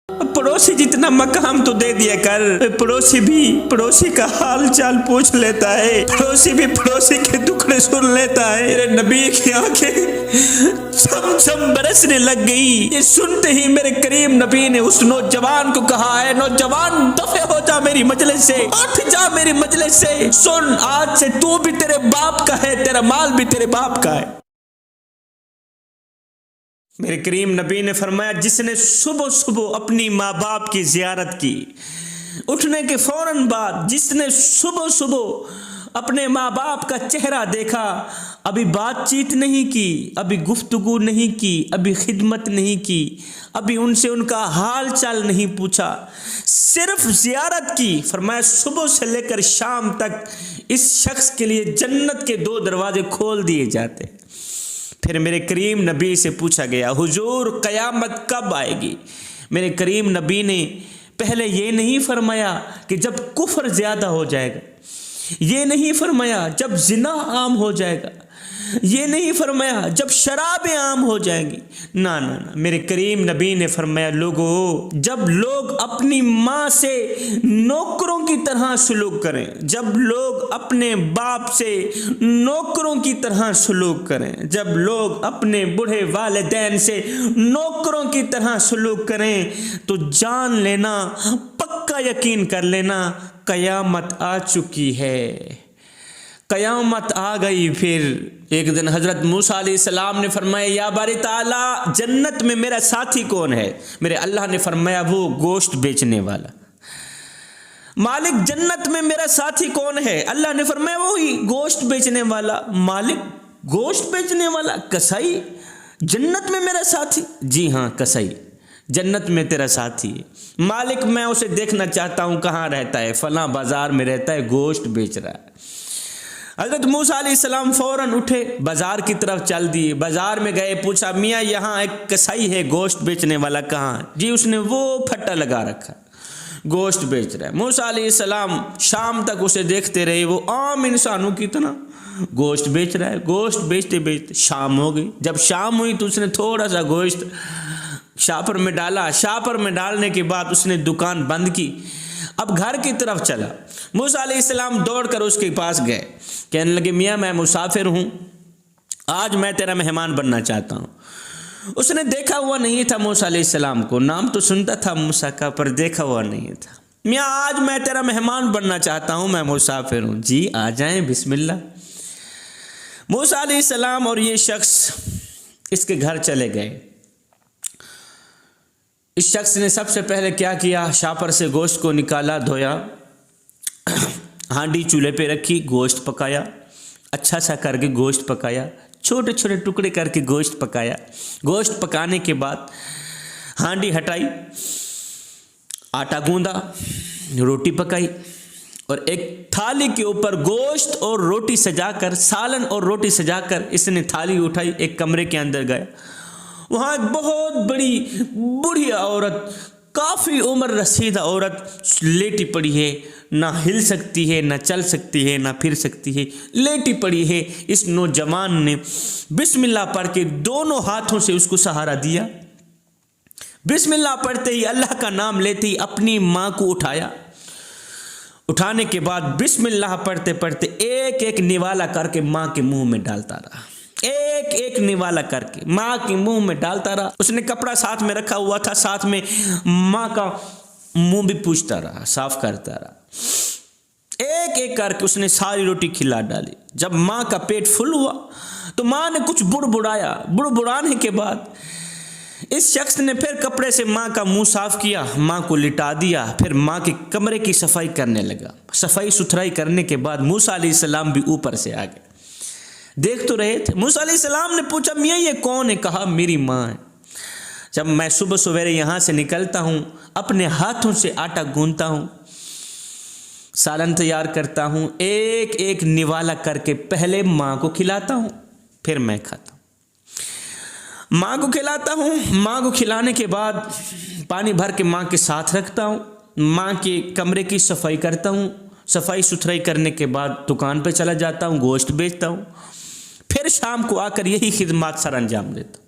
पड़ोसी जितना मकाम तो दे दिया कर, पड़ोसी भी पड़ोसी का हाल चाल पूछ लेता है, पड़ोसी भी पड़ोसी के दुखड़े सुन लेता है। मेरे नबी की आंखें छम-छम बरसने लग गई। ये सुनते ही मेरे करीम नबी ने उस नौजवान को कहा है, नौजवान दफे हो जा मेरी मजलिस से, उठ जा मेरी मजलिस से। सुन, आज से तू भी तेरे बाप का है, तेरा माल भी तेरे बाप का है। मेरे करीम नबी ने फरमाया, जिसने सुबह सुबह अपनी माँ बाप की जियारत की, उठने के फौरन बाद जिसने सुबह सुबह अपने माँ बाप का चेहरा देखा, अभी बातचीत नहीं की, अभी गुफ्तगू नहीं की, अभी खिदमत नहीं की, अभी उनसे उनका हाल चाल नहीं पूछा, सिर्फ जियारत की, फरमाया सुबह से लेकर शाम तक इस शख्स के लिए जन्नत के 2 दरवाजे खोल दिए जाते। फिर मेरे करीम नबी से पूछा गया, हुजूर क़यामत कब आएगी? मेरे करीम नबी ने पहले ये नहीं फरमाया कि जब कुफ्र ज़्यादा हो जाएगा, ये नहीं फरमाया जब जिना आम हो जाएगा, ये नहीं फरमाया जब शराबें आम हो जाएंगी। ना ना ना, मेरे करीम नबी ने फरमाया, लोगों जब लोग अपनी माँ से नौकरों की तरह सलूक करें, जब लोग अपने बाप से नौकरों की तरह सलूक करें, जब लोग अपने बूढ़े वालिदैन से नौकरों की तरह सलूक करें, तो जान लेना, पक्का यकीन कर लेना, क़यामत आ चुकी है, क़यामत आ गई। फिर एक दिन हज़रत मूसा अलैहिस्सलाम ने फरमाया, या बारी ताला, जन्नत में मेरा साथी कौन है? मेरे अल्लाह ने फरमाया, वो गोश्त बेचने वाला। मालिक, जन्नत में मेरा साथी कौन है? अल्लाह ने फरमाया, वो ही गोश्त बेचने वाला। मालिक, गोश्त बेचने वाला? कसाई, जन्नत में मेरा साथी? जी हाँ, कसाई जन्नत में तेरा साथी है। मालिक, मैं उसे देखना चाहता हूँ, कहाँ रहता है? फलां बाजार में रहता है, गोश्त बेच रहा है। हज़रत मूसा अलैहिस्सलाम फ़ौरन उठे, बाज़ार की तरफ चल दिए। बाज़ार में गए, पूछा, मियाँ यहाँ एक कसाई है, गोश्त बेचने वाला कहाँ है? जी, उसने वो फट्टा लगा रखा, गोश्त बेच रहा है। मूसा अलैहिस्सलाम शाम तक उसे देखते रहे, वो आम इंसानों की तरह गोश्त बेच रहा है। गोश्त बेचते बेचते शाम हो गई। जब शाम हुई तो उसने थोड़ा सा गोश्त शापर में डाला। शापर में डालने के बाद उसने दुकान बंद की, अब घर की तरफ चला। मूसा अलैहिस्सलाम दौड़कर उसके पास गए, कहने लगे, मियाँ मैं मुसाफिर हूँ, आज मैं तेरा मेहमान बनना चाहता हूँ। उसने देखा हुआ नहीं था मूसा अलैहिस्सलाम को, नाम तो सुनता था मूसा का, पर देखा हुआ नहीं था। मियाँ आज मैं तेरा मेहमान बनना चाहता हूँ, मैं मुसाफिर हूँ। जी आ जाएं, बिस्मिल्लाह। मूसा अलैहिस्सलाम और ये शख्स इसके घर चले गए। इस शख्स ने सबसे पहले क्या किया, शापर से गोश्त को निकाला, धोया, हांडी चूल्हे पे रखी, गोश्त पकाया, अच्छा सा करके गोश्त पकाया, छोटे छोटे टुकड़े करके गोश्त पकाया। गोश्त पकाने के बाद हांडी हटाई, आटा गूंदा, रोटी पकाई और एक थाली के ऊपर गोश्त और रोटी सजाकर, सालन और रोटी सजाकर इसने थाली उठाई, एक कमरे के अंदर गया। वहाँ एक बहुत बड़ी बूढ़ी औरत, काफ़ी उम्र रसीदा औरत लेटी पड़ी है, ना हिल सकती है, ना चल सकती है, ना फिर सकती है, लेटी पड़ी है। इस नौजवान ने बिस्मिल्लाह पढ़ के दोनों हाथों से उसको सहारा दिया। बिस्मिल्लाह पढ़ते ही, अल्लाह का नाम लेते ही अपनी माँ को उठाया। उठाने के बाद बिस्मिल्लाह पढ़ते पढ़ते एक एक निवाला करके माँ के मुंह में डालता रहा, एक एक निवाला करके माँ के मुंह में डालता रहा। उसने कपड़ा साथ में रखा हुआ था, साथ में माँ का मुंह भी पूछता रहा, साफ करता रहा। एक एक करके उसने सारी रोटी खिला डाली। जब माँ का पेट फुल हुआ तो माँ ने कुछ बुड़बुड़ाया। बुड़बुड़ाने के बाद इस शख्स ने फिर कपड़े से माँ का मुंह साफ किया, माँ को लिटा दिया, फिर माँ के कमरे की सफाई करने लगा। सफाई सुथराई करने के बाद मूसा अलैहिस्सलाम भी ऊपर से आ गए, देख तो रहे थे। मूसा अलैहिस्सलाम ने पूछा, मियाँ ये कौन है? कहा, मेरी माँ है। जब मैं सुबह सवेरे यहाँ से निकलता हूँ, अपने हाथों से आटा गूंथता हूँ, सालन तैयार करता हूँ, एक एक निवाला करके पहले माँ को खिलाता हूँ, फिर मैं खाता हूँ। माँ को खिलाता हूँ, माँ को खिलाने के बाद पानी भर के माँ के साथ रखता हूँ, माँ के कमरे की सफाई करता हूँ, सफाई सुथराई करने के बाद दुकान पर चला जाता हूँ, गोश्त बेचता हूँ, फिर शाम को आकर यही खिदमत सर अंजाम देता हूँ।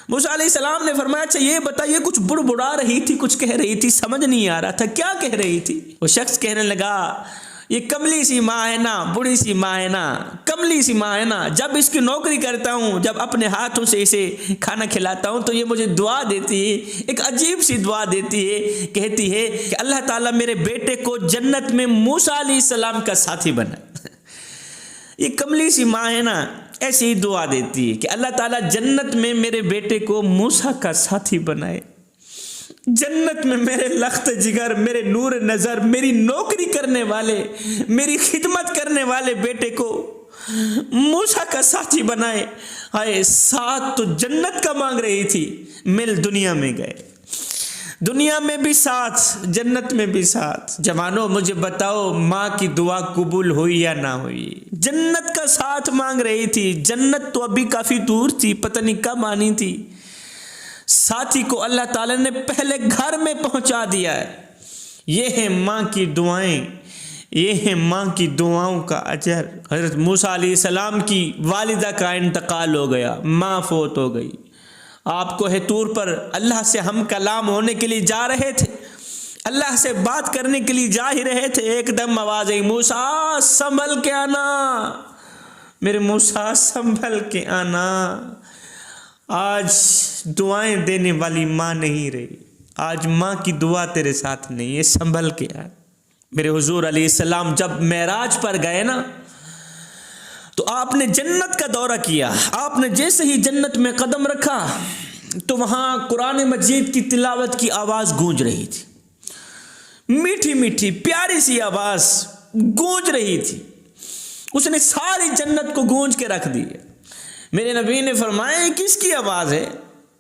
मूसा अलैहिस्सलाम ने फरमाया, अच्छा ये बताइए, कुछ बुड़बुड़ा रही थी, कुछ कह रही थी, समझ नहीं आ रहा था, क्या कह रही थी? वो शख्स कहने लगा, ये कमली सी माँ है ना, बूढ़ी सी माँ है ना, कमली सी माँ है ना, जब इसकी नौकरी करता हूँ, जब अपने हाथों से इसे खाना खिलाता हूँ तो ये मुझे दुआ देती है, एक अजीब सी दुआ देती है, कहती है कि अल्लाह ताला मेरे बेटे को जन्नत में मूसा अलैहिस्सलाम का साथी बना। ये कमली सी माँ है ना, ऐसी ही दुआ देती है कि अल्लाह ताला जन्नत में मेरे बेटे को मूसा का साथी बनाए, जन्नत में मेरे लख्त जिगर, मेरे नूर नज़र, मेरी नौकरी करने वाले, मेरी खिदमत करने वाले बेटे को मूसा का साथी बनाए। हाय, साथ तो जन्नत का मांग रही थी, मिल दुनिया में गए, दुनिया में भी साथ, जन्नत में भी साथ। जवानों मुझे बताओ, माँ की दुआ कबूल हुई या ना हुई? जन्नत का साथ मांग रही थी, जन्नत तो अभी काफी दूर थी, पता नहीं कब आनी थी। साथी को अल्लाह ताला ने पहले घर में पहुंचा दिया है। ये है माँ की दुआएं, ये है माँ की दुआओं का अजर। हज़रत मूसा अलैहिस्सलाम की वालिदा का इंतकाल हो गया, माँ फौत हो गई। आपको है तूर पर अल्लाह से हम कलाम होने के लिए जा रहे थे, अल्लाह से बात करने के लिए जा ही रहे थे, एकदम आवाज़ आई, मूसा संभल के आना, मेरे मूसा संभल के आना। आज दुआएं देने वाली माँ नहीं रही, आज माँ की दुआ तेरे साथ नहीं है, संभल के आ। मेरे हुजूर अलैहिस्सलाम जब मेराज पर गए ना, तो आपने जन्नत का दौरा किया। आपने जैसे ही जन्नत में कदम रखा तो वहाँ कुरान मजीद की तिलावत की आवाज़ गूंज रही थी, मीठी मीठी प्यारी सी आवाज़ गूंज रही थी, उसने सारी जन्नत को गूंज के रख दी। मेरे नबी ने फरमाया, किसकी आवाज़ है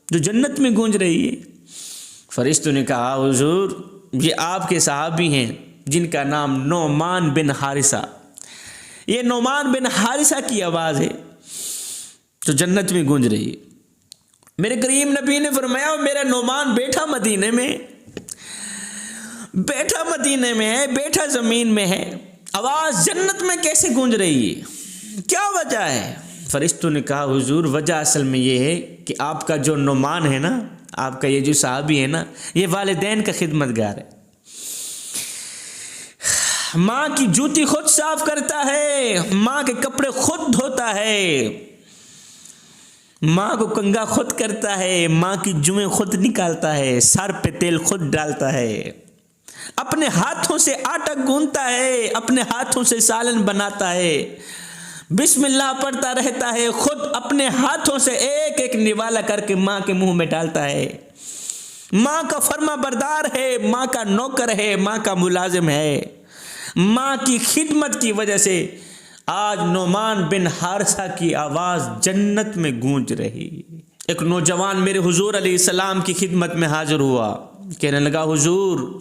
जो जन्नत में गूंज रही है? फरिश्तों ने कहा, हुजूर ये आपके सहाबी हैं जिनका नाम नोमान बिन हारिसा, ये नोमान बिन हारिसा की आवाज़ है जो जन्नत में गूंज रही है। मेरे करीम नबी ने फरमाया, मेरा नोमान बैठा मदीने में, बैठा मदीने में है, बैठा ज़मीन में है, आवाज़ जन्नत में कैसे गूंज रही है, क्या वजह है? फरिश्तों ने कहा, हुजूर वजह असल में ये है कि आपका जो नोमान है ना, आपका ये जो साहबी है ना, ये वालिदैन का खिदमतगार है, माँ की जूती खुद साफ करता है, माँ के कपड़े खुद धोता है, माँ को कंघा खुद करता है, माँ की जुएं खुद निकालता है, सर पे तेल खुद डालता है, अपने हाथों से आटा गूंथता है, अपने हाथों से सालन बनाता है, बिस्मिल्लाह पढ़ता रहता है, खुद अपने हाथों से एक एक निवाला करके माँ के मुंह में डालता है, माँ का फर्मा बरदार है, माँ का नौकर है, माँ का मुलाजिम है। माँ की खिदमत की वजह से आज नोमान बिन हारिसा की आवाज़ जन्नत में गूंज रही। एक नौजवान मेरे हुजूर अलैहिस्सलाम की खिदमत में हाजिर हुआ, कहने लगा, हुजूर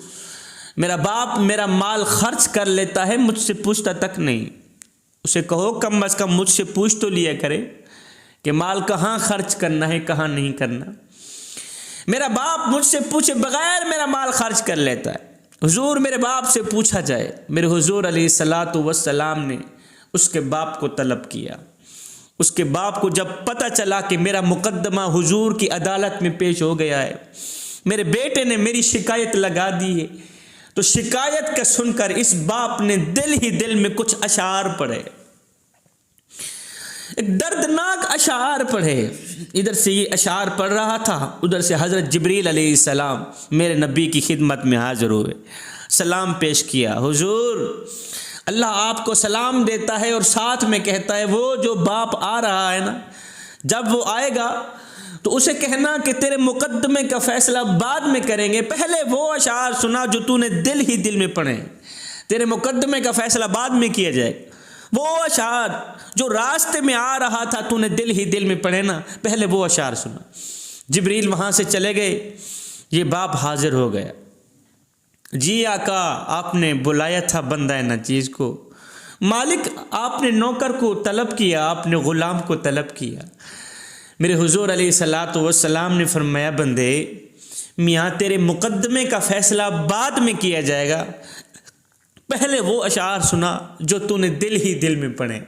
मेरा बाप मेरा माल खर्च कर लेता है, मुझसे पूछता तक नहीं। उसे कहो कम अज़ कम मुझसे पूछ तो लिया करे कि माल कहाँ खर्च करना है, कहाँ नहीं करना। मेरा बाप मुझसे पूछे बगैर मेरा माल खर्च कर लेता है। हुजूर मेरे बाप से पूछा जाए। मेरे हुजूर अलैहिस्सलातु वस्सलाम ने उसके बाप को तलब किया। उसके बाप को जब पता चला कि मेरा मुकद्दमा हुजूर की अदालत में पेश हो गया है, मेरे बेटे ने मेरी शिकायत लगा दी है, तो शिकायत का सुनकर इस बाप ने दिल ही दिल में कुछ अशार पढ़े, एक दर्दनाक अशार पढ़े। इधर से ये अशार पढ़ रहा था, उधर से हज़रत जिब्रील अलैहिस्सलाम मेरे नबी की खिदमत में हाजिर हुए, सलाम पेश किया। हुजूर अल्लाह आपको सलाम देता है और साथ में कहता है, वो जो बाप आ रहा है ना, जब वो आएगा तो उसे कहना कि तेरे मुकद्दमे का फैसला बाद में करेंगे, पहले वो अशार सुना जो तूने दिल ही दिल में पढ़े, तेरे मुकद्दमे का फैसला बाद में किया जाएगा। वो अशार जो रास्ते में आ रहा था तूने दिल ही दिल में पढ़े ना, पहले वो अशार सुना। जिब्रील वहाँ से चले गए, ये बाप हाजिर हो गया। जी आका, आपने बुलाया था बंदा नचीज़ को, मालिक आपने नौकर को तलब किया, आपने ग़ुलाम को तलब किया। मेरे हुजूर अलैहिस्सलातु वस्सलाम ने फरमाया, बंदे मियाँ तेरे मुकद्दमे का फ़ैसला बाद में किया जाएगा, पहले वो अशार सुना जो तूने दिल ही दिल में पढ़े,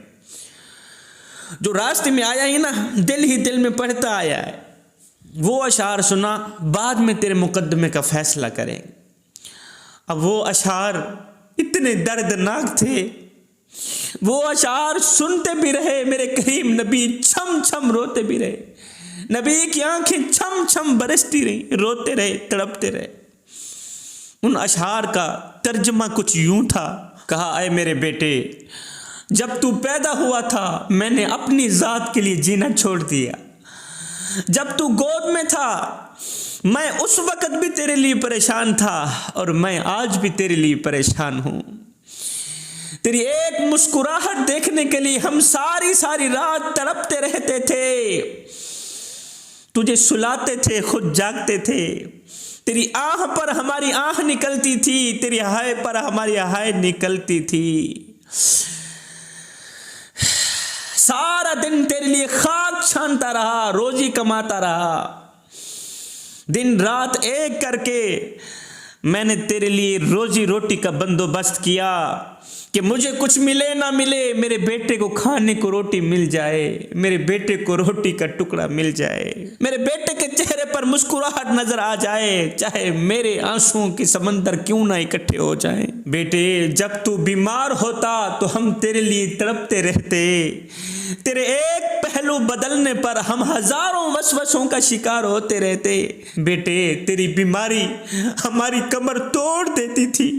जो रास्ते में आया ही ना, दिल ही दिल में पढ़ता आया है। वो अशार सुना, बाद में तेरे मुकदमे का फैसला करेंगे। अब वो अशार इतने दर्दनाक थे, वो अशार सुनते भी रहे मेरे करीम नबी, छम छम रोते भी रहे। नबी की आंखें छम छम बरसती रही, रोते रहे, तड़पते रहे। उन अशार का तर्जमा कुछ यूं था, कहा, अय मेरे बेटे, जब तू पैदा हुआ था मैंने अपनी जात के लिए जीना छोड़ दिया। जब तू गोद में था मैं उस वक्त भी तेरे लिए परेशान था और मैं आज भी तेरे लिए परेशान हूं। तेरी एक मुस्कुराहट देखने के लिए हम सारी सारी रात तड़पते रहते थे, तुझे सुलाते थे, खुद जागते थे। तेरी आह पर हमारी आह निकलती थी, तेरी हाय पर हमारी हाय निकलती थी। सारा दिन तेरे लिए खाक छानता रहा, रोजी कमाता रहा। दिन रात एक करके मैंने तेरे लिए रोजी रोटी का बंदोबस्त किया कि मुझे कुछ मिले ना मिले, मेरे बेटे को खाने को रोटी मिल जाए, मेरे बेटे को रोटी का टुकड़ा मिल जाए, मेरे बेटे के चेहरे पर मुस्कुराहट नजर आ जाए, चाहे मेरे आंसुओं के समंदर क्यों ना इकट्ठे हो जाएं। बेटे, जब तू बीमार होता तो हम तेरे लिए तड़पते रहते। तेरे एक पहलू बदलने पर हम हजारों वसवसों का शिकार होते रहते। बेटे, तेरी बीमारी हमारी कमर तोड़ देती थी,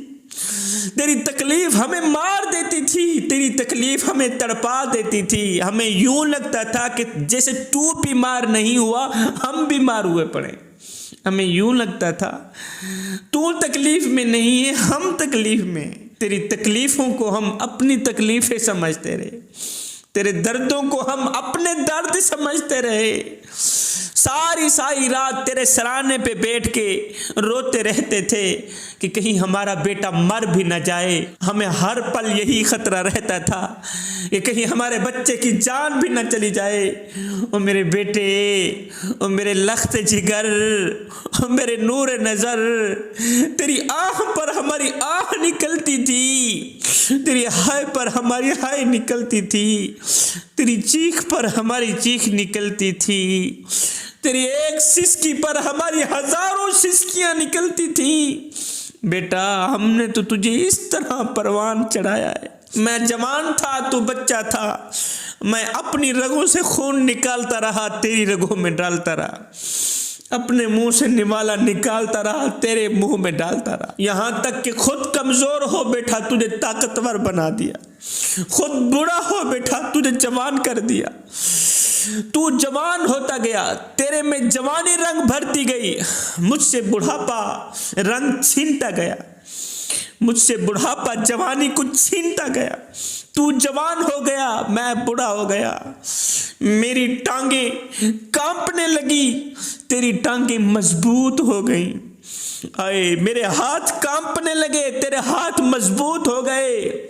तेरी तकलीफ हमें मार देती थी, तेरी तकलीफ हमें तड़पा देती थी। हमें यूं लगता था कि जैसे तू बीमार नहीं हुआ हम बीमार हुए पड़े। हमें यूं लगता था तू तकलीफ में नहीं है, हम तकलीफ में। तेरी तकलीफों को हम अपनी तकलीफें समझते रहे, तेरे दर्दों को हम अपने दर्द समझते रहे। सारी सारी रात तेरे सराहने पे बैठ के रोते रहते थे कि कहीं हमारा बेटा मर भी न जाए। हमें हर पल यही खतरा रहता था कि कहीं हमारे बच्चे की जान भी न चली जाए। ओ मेरे बेटे, ओ मेरे लख्त जिगर, ओ मेरे नूर नज़र, तेरी आह पर हमारी आह निकलती थी, तेरी हाय पर हमारी हाय निकलती थी, तेरी चीख पर हमारी चीख निकलती थी, तेरी एक सिसकी पर हमारी हजारों सिसकियां निकलती थी। बेटा, हमने तो तुझे इस तरह परवान चढ़ाया है। मैं जवान था, तू बच्चा था, मैं अपनी रगों से खून निकालता रहा, तेरी रगों में डालता रहा, अपने मुंह से निवाला निकालता रहा, तेरे मुंह में डालता रहा, यहां तक कि खुद कमजोर हो बैठा, तुझे ताकतवर बना दिया। खुद बूढ़ा हो बैठा, तुझे जवान कर दिया। तू जवान होता गया, तेरे में जवानी रंग भरती गई, मुझसे बुढ़ापा रंग छीनता गया, मुझसे बुढ़ापा जवानी को छीनता गया। तू जवान हो गया, मैं बूढ़ा हो गया। मेरी टांगें कांपने लगी, तेरी टांगें मजबूत हो गई। आए, मेरे हाथ कांपने लगे, तेरे हाथ मजबूत हो गए।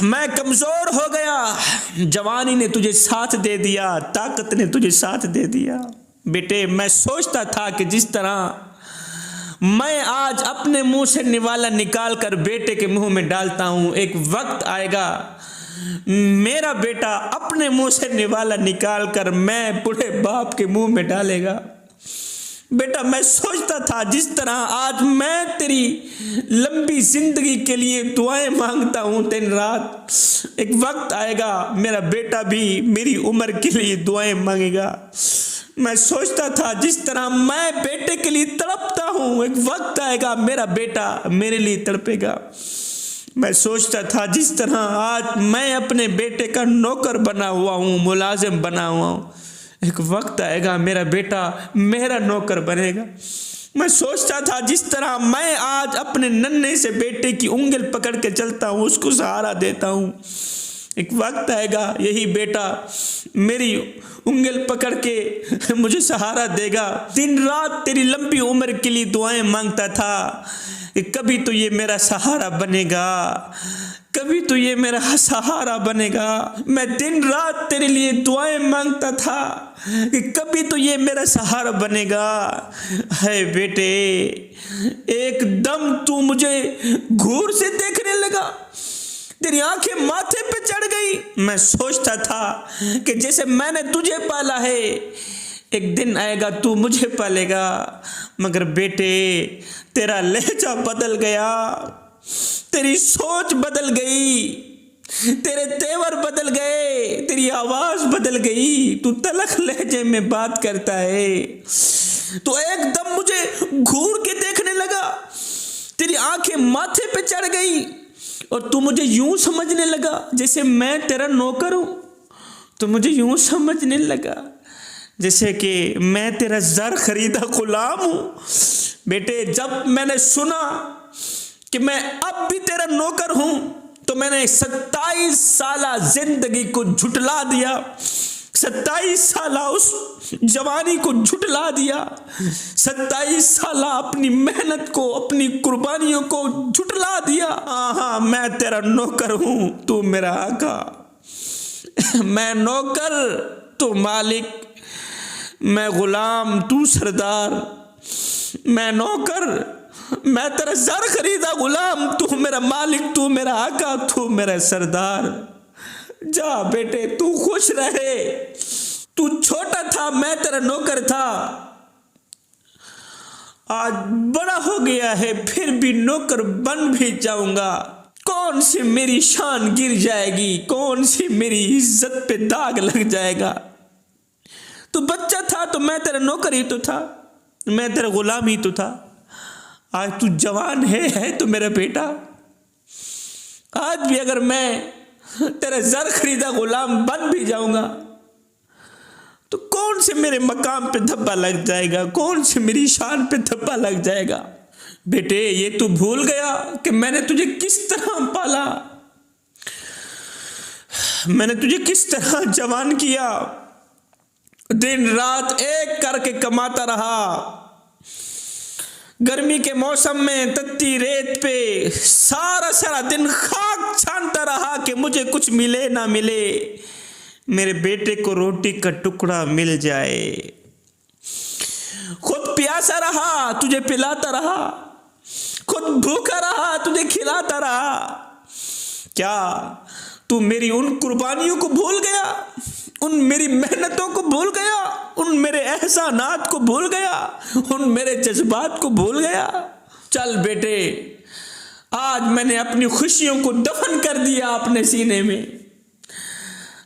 मैं कमजोर हो गया, जवानी ने तुझे साथ दे दिया, ताकत ने तुझे साथ दे दिया। बेटे, मैं सोचता था कि जिस तरह मैं आज अपने मुंह से निवाला निकाल कर बेटे के मुंह में डालता हूं, एक वक्त आएगा मेरा बेटा अपने मुंह से निवाला निकाल कर मैं बूढ़े बाप के मुंह में डालेगा। बेटा, मैं सोचता था जिस तरह आज मैं तेरी लंबी जिंदगी के लिए दुआएं मांगता हूं दिन रात, एक वक्त आएगा मेरा बेटा भी मेरी उम्र के लिए दुआएं मांगेगा। मैं सोचता था जिस तरह मैं बेटे के लिए तड़पता हूं, एक वक्त आएगा मेरा बेटा मेरे लिए तड़पेगा। मैं सोचता था जिस तरह आज मैं अपने बेटे का नौकर बना हुआ हूं, मुलाजिम बना हुआ हूं, एक वक्त आएगा मेरा बेटा मेरा नौकर बनेगा। मैं सोचता था जिस तरह मैं आज अपने नन्हे से बेटे की उंगल पकड़ के चलता हूँ, उसको सहारा देता हूँ, एक वक्त आएगा यही बेटा मेरी उंगल पकड़ के मुझे सहारा देगा। दिन रात तेरी लंबी उम्र के लिए दुआएं मांगता था कि कभी तो ये मेरा सहारा बनेगा, कभी तो ये मेरा सहारा बनेगा। मैं दिन रात तेरे लिए दुआएं मांगता था कि कभी तो ये मेरा सहारा बनेगा। है बेटे, एकदम तू मुझे घूर से देखने लगा, तेरी आंखें माथे पे चढ़ गई। मैं सोचता था कि जैसे मैंने तुझे पाला है एक दिन आएगा तू मुझे पालेगा, मगर बेटे तेरा लहजा बदल गया, तेरी सोच बदल गई, तेरे तेवर बदल गए, तेरी आवाज बदल गई, तू तलख लहजे में बात करता है। तो एकदम मुझे घूर के देखने लगा, तेरी आंखें माथे पे चढ़ गई और तू मुझे यूं समझने लगा जैसे मैं तेरा नौकर हूं। तो मुझे यूं समझने लगा जैसे कि मैं तेरा ज़र खरीदा गुलाम हूं। बेटे जब मैंने सुना कि मैं अब भी तेरा नौकर हूं तो मैंने 27 साल जिंदगी को झुटला दिया, 27 साल उस जवानी को झुटला दिया, 27 साल अपनी मेहनत को, अपनी कुर्बानियों को झुटला दिया। हाँ, मैं तेरा नौकर हूं, तू मेरा आका। मैं नौकर, तू मालिक, मैं गुलाम, तू सरदार। मैं नौकर, मैं तेरा ज़र खरीदा गुलाम, तू मेरा मालिक, तू मेरा आका, तू मेरा सरदार। जा बेटे, तू खुश रहे। तू छोटा था, मैं तेरा नौकर था, आज बड़ा हो गया है, फिर भी नौकर बन भी जाऊंगा। कौन सी मेरी शान गिर जाएगी, कौन सी मेरी इज्जत पे दाग लग जाएगा। तू बच्चा था तो मैं तेरा नौकर ही तो था, मैं तेरा गुलाम ही तो था। आज तू जवान है तो मेरा बेटा। आज भी अगर मैं तेरा ज़र खरीदा गुलाम बन भी जाऊंगा तो कौन से मेरे मकाम पे धब्बा लग जाएगा, कौन से मेरी शान पे धब्बा लग जाएगा। बेटे ये तू भूल गया कि मैंने तुझे किस तरह पाला, मैंने तुझे किस तरह जवान किया, दिन रात एक करके कमाता रहा। गर्मी के मौसम में तत्ती रेत पे सारा दिन खाक छानता रहा कि मुझे कुछ मिले ना मिले, मेरे बेटे को रोटी का टुकड़ा मिल जाए। खुद प्यासा रहा, तुझे पिलाता रहा, खुद भूखा रहा, तुझे खिलाता रहा। क्या तू मेरी उन कुर्बानियों को भूल गया, उन मेरी मेहनतों को भूल गया, उन मेरे एहसानात को भूल गया, उन मेरे जज्बात को भूल गया। चल बेटे, आज मैंने अपनी खुशियों को दफन कर दिया अपने सीने में,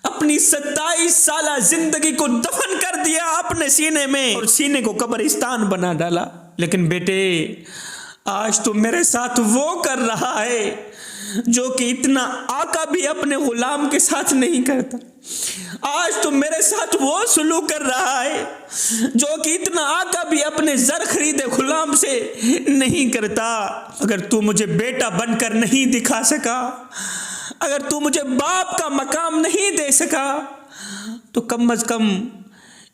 अपनी 27 साल जिंदगी को दफन कर दिया अपने सीने में और सीने को कब्रिस्तान बना डाला। लेकिन बेटे आज तो मेरे साथ वो कर रहा है जो कि इतना आका भी अपने गुलाम के साथ नहीं करता। आज तो मेरे साथ वो सलूक कर रहा है जो कि इतना आका भी अपने ज़र खरीदे गुलाम से नहीं करता। अगर तू मुझे बेटा बनकर नहीं दिखा सका, अगर तू मुझे बाप का मकाम नहीं दे सका, तो कम से कम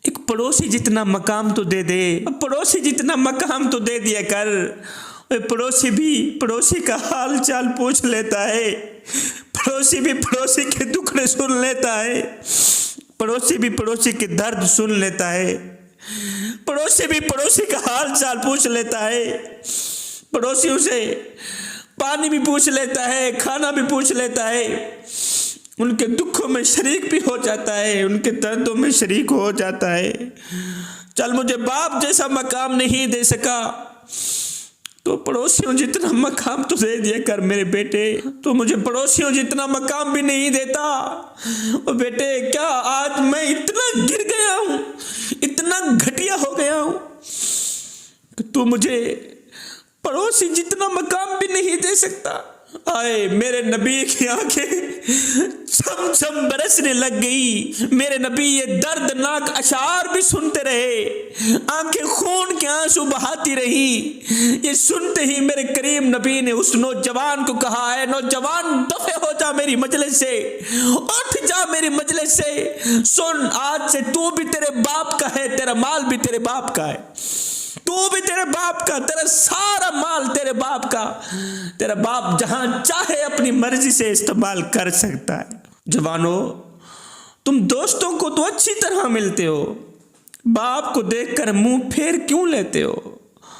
एक पड़ोसी जितना मकाम तो दे दे, पड़ोसी जितना मकाम तो दे दिया कर। पड़ोसी भी पड़ोसी का हाल चाल पूछ लेता है, पड़ोसी भी पड़ोसी के दुखड़े सुन लेता है, पड़ोसी भी पड़ोसी के दर्द सुन लेता है, पड़ोसी भी पड़ोसी का हाल चाल पूछ लेता है, पड़ोसियों से पानी भी पूछ लेता है, खाना भी पूछ लेता है, उनके दुखों में शरीक भी हो जाता है, उनके दर्दों में शरीक हो जाता है। चल मुझे बाप जैसा मकाम नहीं दे सका तो पड़ोसियों जितना मकाम तो दे दिया कर मेरे बेटे। तो मुझे पड़ोसियों जितना मकाम भी नहीं देता। और बेटे क्या आज मैं इतना गिर गया हूँ, इतना घटिया हो गया हूँ कि तू मुझे पड़ोसी जितना मकाम भी नहीं दे सकता। आए मेरे नबी की आंखें छम छम बरसने लग गई। मेरे नबी ये दर्दनाक अशार भी सुनते रहे, आंखें खून के आंसू बहाती रही। ये सुनते ही मेरे करीम नबी ने उस नौजवान को कहा, है नौजवान दफे हो जा मेरी मजलिस से, उठ जा मेरी मजलिस से। सुन आज से तू भी तेरे बाप का है, तेरा माल भी तेरे बाप का है, तू भी तेरे बाप का, तेरा सारा माल तेरे बाप का। तेरा बाप जहां चाहे अपनी मर्जी से इस्तेमाल कर सकता है। जवानों तुम दोस्तों को तो अच्छी तरह मिलते हो, बाप को देखकर मुंह फेर क्यों लेते हो।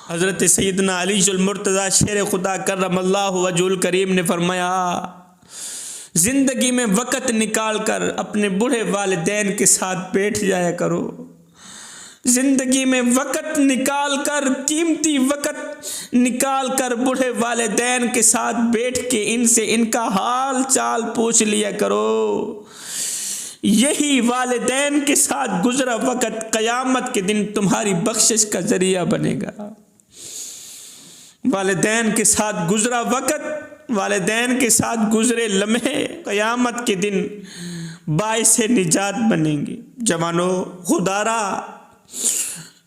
हजरत सैयदना अली जुल मुर्तज़ा शेर खुदा करमल्लाहु वजहुल करीम ने फरमाया, जिंदगी में वक़्त निकाल कर अपने बूढ़े वालिदैन के साथ बैठ जाया करो, जिंदगी में वक़्त निकाल कर, कीमती वक़्त निकाल कर बूढ़े वालिदैन के साथ बैठ के इनसे इनका हाल चाल पूछ लिया करो। यही वालिदैन के साथ गुजरा वक़्त क़यामत के दिन तुम्हारी बख्शिश का ज़रिया बनेगा। वालिदैन के साथ गुजरा वक़्त, वालिदैन के साथ गुजरे लम्हे क़यामत के दिन बाइसे निजात बनेंगे। जवानों, खुदारा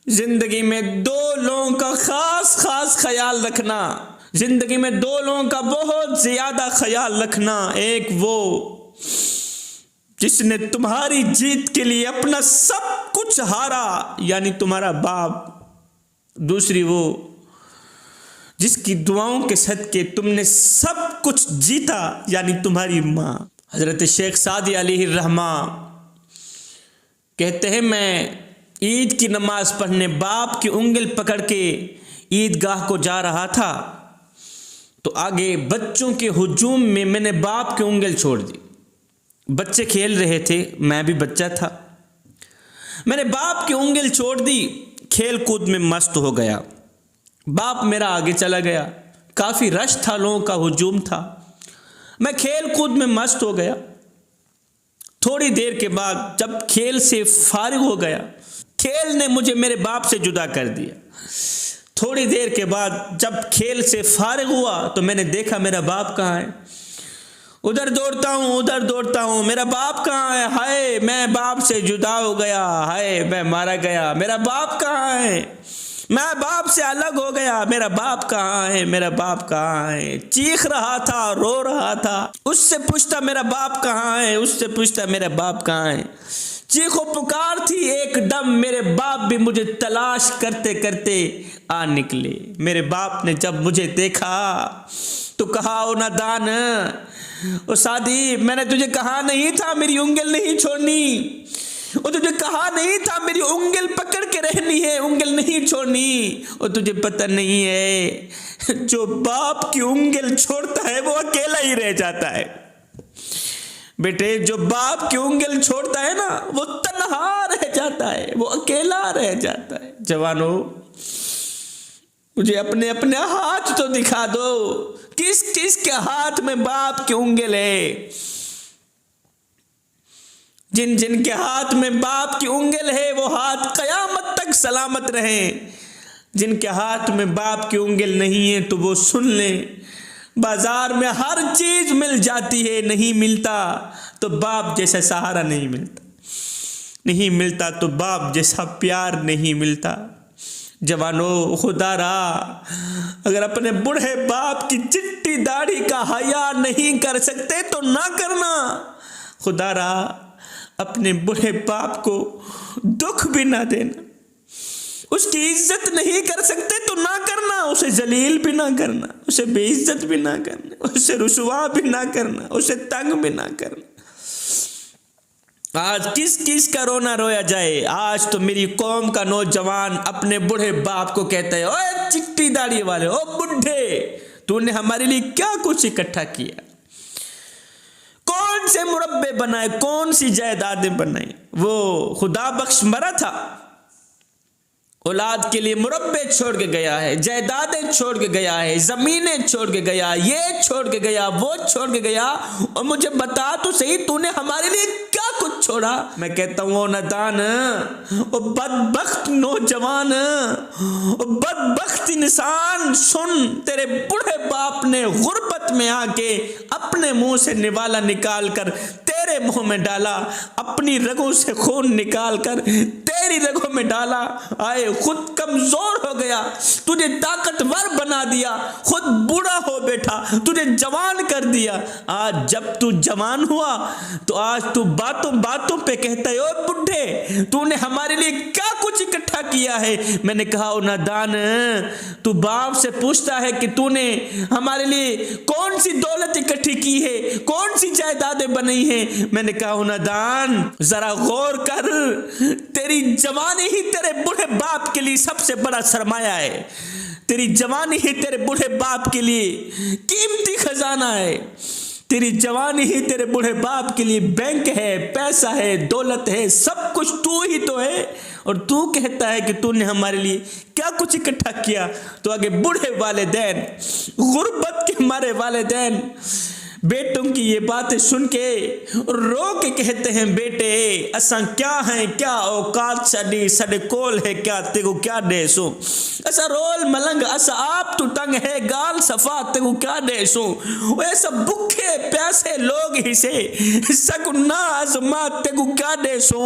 जिंदगी में दो लोगों का खास खास ख्याल रखना, जिंदगी में दो लोगों का बहुत ज्यादा ख्याल रखना। एक वो जिसने तुम्हारी जीत के लिए अपना सब कुछ हारा, यानी तुम्हारा बाप। दूसरी वो जिसकी दुआओं के सदके तुमने सब कुछ जीता, यानी तुम्हारी माँ। हजरत शेख सादी अलैहि रहमा कहते हैं, मैं ईद की नमाज पढ़ने बाप की उंगल पकड़ के ईदगाह को जा रहा था, तो आगे बच्चों के हुजूम में मैंने बाप की उंगल छोड़ दी। बच्चे खेल रहे थे, मैं भी बच्चा था, मैंने बाप की उंगल छोड़ दी, खेल कूद में मस्त हो गया। बाप मेरा आगे चला गया, काफ़ी रश था, लोगों का हुजूम था, मैं खेल कूद में मस्त हो गया। थोड़ी देर के बाद जब खेल से फारिग हो गया, खेल ने मुझे मेरे बाप से जुदा कर दिया। थोड़ी देर के बाद जब खेल से फारिग हुआ तो मैंने देखा मेरा बाप कहाँ है। उधर दौड़ता हूँ, उधर दौड़ता हूँ, मेरा बाप कहाँ है? हाय, मैं बाप से जुदा हो गया, हाय मैं मारा गया, मेरा बाप कहाँ है? मैं बाप से अलग हो गया, मेरा बाप कहाँ है? मेरा बाप कहाँ है? चीख रहा था, रो रहा था, उससे पूछता मेरा बाप कहाँ है, उससे पूछता मेरा बाप कहाँ है। चीखो पुकार थी, एकदम मेरे बाप भी मुझे तलाश करते करते आ निकले। मेरे बाप ने जब मुझे देखा तो कहा, ओ नादान, ओ सादी, मैंने तुझे कहा नहीं था मेरी उंगल नहीं छोड़नी, और तुझे कहा नहीं था मेरी उंगल पकड़ के रहनी है, उंगल नहीं छोड़नी। और तुझे पता नहीं है, जो बाप की उंगल छोड़ता है वो अकेला ही रह जाता है। बेटे, जो बाप की उंगल छोड़ता है ना, वो तन्हा रह जाता है, वो अकेला रह जाता है। जवानों, मुझे अपने अपने हाथ तो दिखा दो, किस किस के हाथ में बाप की उंगल है। जिन जिन के हाथ में बाप की उंगल है वो हाथ कयामत तक सलामत रहे। जिनके हाथ में बाप की उंगल नहीं है तो वो सुन लें, बाजार में हर चीज मिल जाती है, नहीं मिलता तो बाप जैसा सहारा नहीं मिलता, नहीं मिलता तो बाप जैसा प्यार नहीं मिलता। जवानों, खुदारा, अगर अपने बूढ़े बाप की चिट्टी दाढ़ी का हया नहीं कर सकते तो ना करना। खुदारा, अपने बूढ़े बाप को दुख भी ना देना, उसकी इज्जत नहीं कर सकते तो ना करना, उसे जलील भी ना करना, उसे बेइज्जत भी ना करना, उसे रुसवा भी ना करना, उसे तंग भी ना करना। आज किस किस का रोना रोया जाए। आज तो मेरी कौम का नौजवान अपने बूढ़े बाप को कहता है, ओए चिट्टी दाढ़ी वाले, ओ बुढ़े, तूने हमारे लिए क्या कुछ इकट्ठा किया, कौन से मुरब्बे बनाए, कौन सी जायदादें बनाई। वो खुदा बख्श मरा था, औलाद के लिए मुरब्बे छोड़ के गया है, जायदादें छोड़ के गया है, जमीनें छोड़ के गया, ये छोड़ के गया, वो छोड़ के गया, और मुझे बता तो सही, तूने हमारे लिए क्या कुछ छोड़ा। मैं कहता हूँ, ओ नादान, ओ बदबख्त नौजवान, ओ बदबख्त इंसान, सुन, तेरे बूढ़े बाप ने गुर्बत में आके अपने मुंह से निवाला निकाल कर तेरे मुंह में डाला, अपनी रगों से खून निकाल कर तेरी रगों में डाला। आए, खुद कमजोर हो गया, तुझे ताकतवर बना दिया, खुद बूढ़ा हो बैठा, तुझे जवान कर दिया। आज जब तू जवान हुआ तो आज तू बातों बातों पे कहता है, ओ बुढ़े, तूने हमारे लिए क्या कुछ इकट्ठा किया है। मैंने कहा, ओ नादान, तू बाप से पूछता है कि तूने हमारे लिए कौन सी दौलत इकट्ठी की है, कौन सी जायदादें बनाई है। मैंने कहा, ओ नादान, जरा गौर कर, तेरी जवानी ही तेरे बूढ़े बाप के लिए सबसे बड़ा सरमाया है, तेरी जवानी ही तेरे बूढ़े बाप के लिए कीमती खजाना है, तेरी जवानी ही तेरे बूढ़े बाप के लिए बैंक है, पैसा है, दौलत है, सब कुछ तू ही तो है। और तू कहता है कि तूने हमारे लिए क्या कुछ इकट्ठा किया। तो आगे बूढ़े वालिदैन, गुर्बत के मारे वालिदैन बेटों की ये बातें सुन के रो के कहते हैं, बेटे असा क्या है, क्या औकात साडी, साडे कोल है क्या, तेको क्या देसो, असा रोल मलंग, असा आप तू टंग है गाल सफा, तेको क्या देसो, ऐसा भूखे प्यासे लोग ही से सगुना आजमा, तेको क्या देसो।